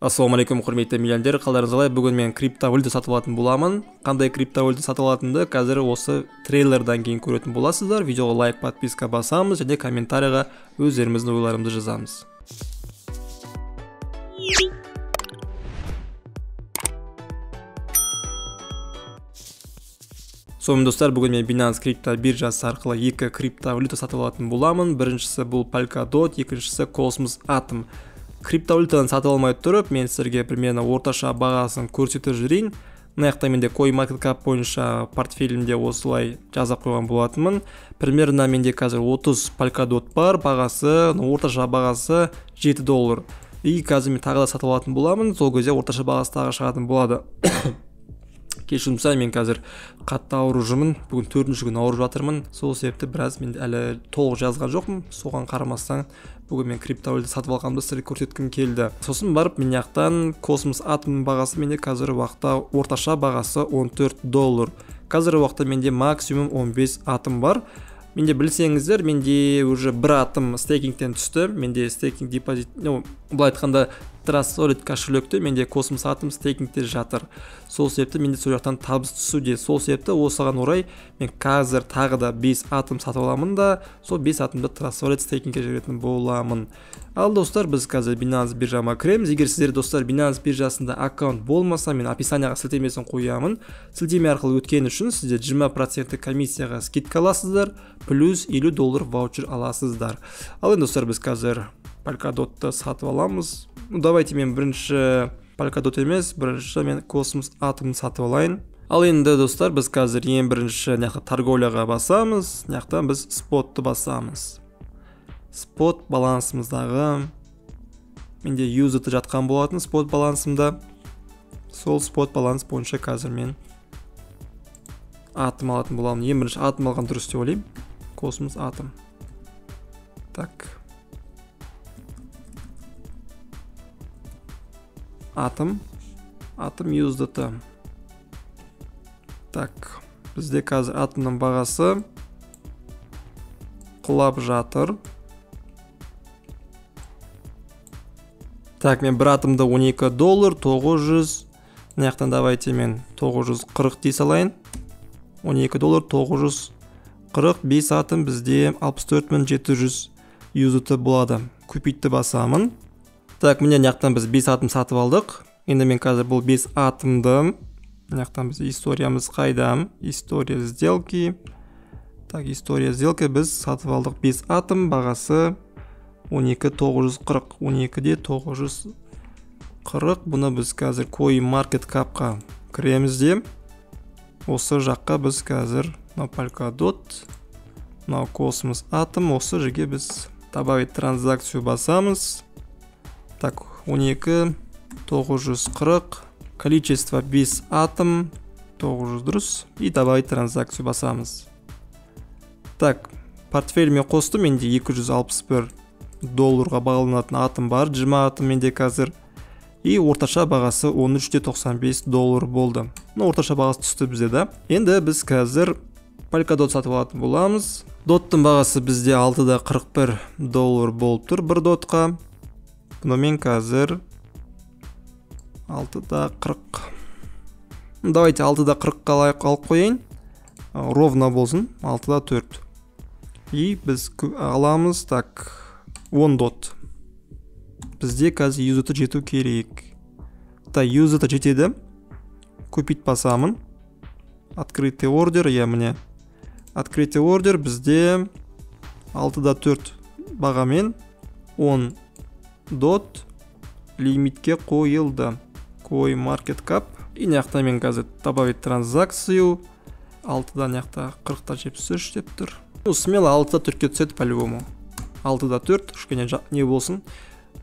Ассалаумалейкум, құрметті миллионер, қалдарыңыз қалай? Бүгін мен криптовалюта сатып алатын боламын. Қандай криптовалюта сатып алатынымды қазір осы трейлерден кейін көретін боласыздар. Видеоға лайк, подписка басамыз және комментарийға өздеріміздің ойларымызды жазамыз. Сонымен достар, бүгін мен Binance крипто биржасы арқылы екі криптовалюта сатып алатын боламын. Біріншісі бұл Polkadot, екіншісі Cosmos Atom. Криптовалютадан сатып алмай тұрып, мен сіздерге примерно орташа бағасын көрсетіп жүрейін. Мына жақта менде CoinMarketCap бойынша портфелімде осылай жазып қойған болатынмын. Примерно менде қазір 30 Polkadot бар, бағасы, орташа бағасы $7. И қазір мен тағы да сатып алатын боламын. Сол кезде орташа бағасы тағы шығатын болады. Кешірім сұраймын, мен қазір қатты ауырып жүрмін. Бүгін 4-ші күн ауырып жатырмын. Сол себепті біраз мен әлі толық жазған жоқпын. Соған қарамастан бүгін мен криптовалюта сатып алғанымды сіздерге көрсеткім келді. Сосын барып мен жақтан Cosmos Atom бағасы менде қазір уақытта орташа бағасы $14. Қазір уақытта менде максимум 15 атом бар. Менде білсеңіздер, менде уже бір атом стейкингтен түсті. Менде стейкинг депозит, былай айтқанда Trust Wallet кошелекте менде Cosmos Atom стейкингте жатыр. Сол себепті менде сол жақтан табыс түсуде. Сол себепті осыған орай мен қазір тағы да 5 атом сатып аламын да, сол 5 атомды Trust Wallet стейкингке жіберетін боламын. Ал достар, біз қазір Binance биржама кіреміз. Егер сіздер достар Binance биржасында аккаунт болмаса, мен описанияға сілтемесін қоямын. Сілтеме арқылы өткен үшін сіздер 20% комиссияға скидка аласыздар, плюс $50 ваучер аласыздар. Ал енді достар, біз қазір Polkadot'ты сатып аламыз. Давайте мен бірінші Polkadot емес, бірінші мен Cosmos Atom сатып алайын. Ал енді достар, біз қазір ең бірінші торговляға басамыз, біз спотты басамыз. Спот балансымыздағы менде USDT жатқан болатын спот балансымда. Сол спот баланс бойынша қазір мен атом алатын боламын. Ең бірінші атом алған дұрыс деп ойлаймын. Cosmos Atom. Так. Атом USDT. Так, бізде қазір атомның бағасы құлап жатыр. Так, мен бір атомды $12.900. Мынаяқтан давайте мен 940 дей салайын. $12.940. 5 атом бізде 64.700 USDT болады. Купитті басамын. Так, міне мынаяқтан біз 5 атом сатып алдық. Енді мен қазір бұл 5 атомды, мынаяқтан біз историямыз қайда? История сделки. Так, история сделки біз сатып алдық 5 атом, бағасы $12.940. 12.940. Бұны біз қазір CoinMarketCap'қа кіреміз де. Осы жаққа біз қазір Polkadot, Cosmos Atom, осы жерге біз добавить транзакцию басамыз. Так, 12.940. Количество 5 атом 900 дұрыс. И добавить транзакцию басамыз. Так, портфеліме қосты, менде $261 бағаланатын атом бар. 20 атом менде қазір. И орташа бағасы $13.95 болды. Орташа бағасы түсті бізде да. Енді біз қазір Polkadot сатып алатын боламыз. Доттың бағасы бізде $6.41 болып тұр бір дотқа. Бұны мен қазір $6.40. Давайте $6.40 алып қойын. Ровно болсын, $6.4. И біз аламыз, так, 10 дот. Бізде қазір USDT жету керек. Та, USDT жетеді. Купить басамын. Открытый ордер, міне. Открытый ордер бізде $6.4 бағамен 10 дот лимитке қойылды. CoinMarketCap. И мынаяқта мен қазір добавить транзакцию 6.40-73 деп тұр. Смело 6.4-ке түседі по-любому. 6.4 кішкене не болсын.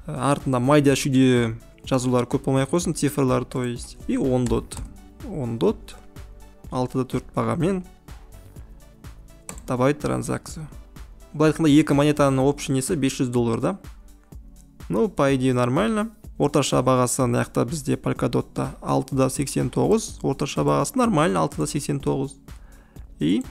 Артында майда шүйде жазулар көп болмай қойсын, цифрлар, то есть. И 10 дот. 10 дот 6.4 бағамен добавить транзакцию. Былай айтқанда екі монетаның общий несі $500 да. По идее нормально. Орташа бағасы мынаяқта бізде Polkadot'та 6.89. Орташа бағасы нормально 6.89. И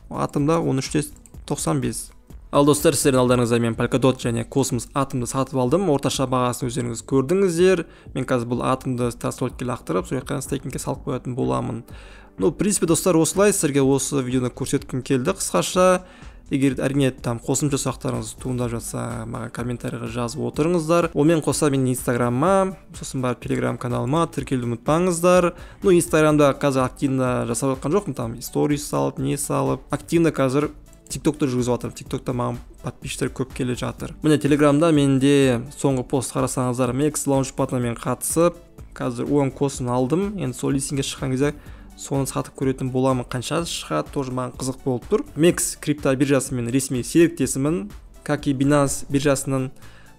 атомда 13.95. Ал достар, сіздердің алдарыңызда мен Polkadot және Cosmos атомды сатып алдым. Орташа бағасын өздеріңіз көрдіңіздер. Мен қазір бұл атомды Trust-Wallet'ке лақтырып, сол жаққа стейкингке салып қоятын боламын. В принципе, достар, осылай сіздерге осы видеоны көрсеткім келді қысқаша. Егер әрине қосымша сұрақтарыңыз туындап жатса, маған комментарийға жазып отырыңыздар. Онымен қоса мен Инстаграмма, сосын барып Телеграм каналыма тіркелуді ұмытпаңыздар. Инстаграмда қазір активно жасап жатқан жоқпын, сторис салып, не салып. Активно қазір TikTok'та жүргізіп жатырмын. TikTok'та маған подписчиктер көп келе жатыр. Міне Телеграмда менде соңғы пост қарасаңыздар, Max Launchpad'ына мен қатысып, қазір OM косын алдым. Енді сол листингке шыққан кезде соны сатып көретін боламын. Қанша шығады, тоже маған қызық болып тұр. Max крипто биржасымен ресми серіктесімін, как и Binance биржасының.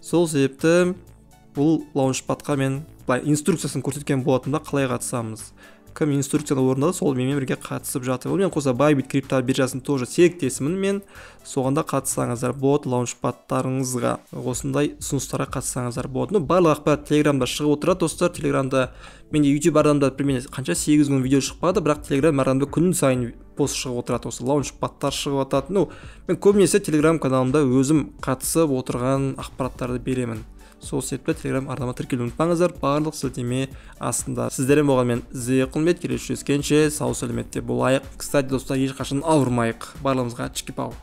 Сол себепті бұл Launchpad'қа мен инструкциясын көрсеткен болатында қалай қатысамыз. Кім инструкцияны орындады, сол менімен бірге қатысып жатыр. Мен қоса Bybit крипто биржасының тоже серіктесімін мен. Соғанда қатыссаңыздар болады, лаунчпадтарыңызға осындай ұсыныстарға қатыссаңыздар болады. Барлық ақпарат Телеграмда шығып отырады, достар. Телеграмда менде YouTube арнамда примерно қанша 8 күн видео шықпады, бірақ Телеграм арнамда күн сайын пост шығып отырады, осы лаунчпадтар шығып жатады. Мен көбінесе Телеграм каналымда өзім қатысып отырған ақпараттарды беремін. Сол себепті Телеграм арнама тіркелуді ұмытпаңыздар, барлық сілтеме астында. Сіздермен болған мен Зейқылмет, келесі жүздескенше сау сәлеметте болайық. Кстати, достар, ешқашан ауырмайық. Барлығымызға чики-пау.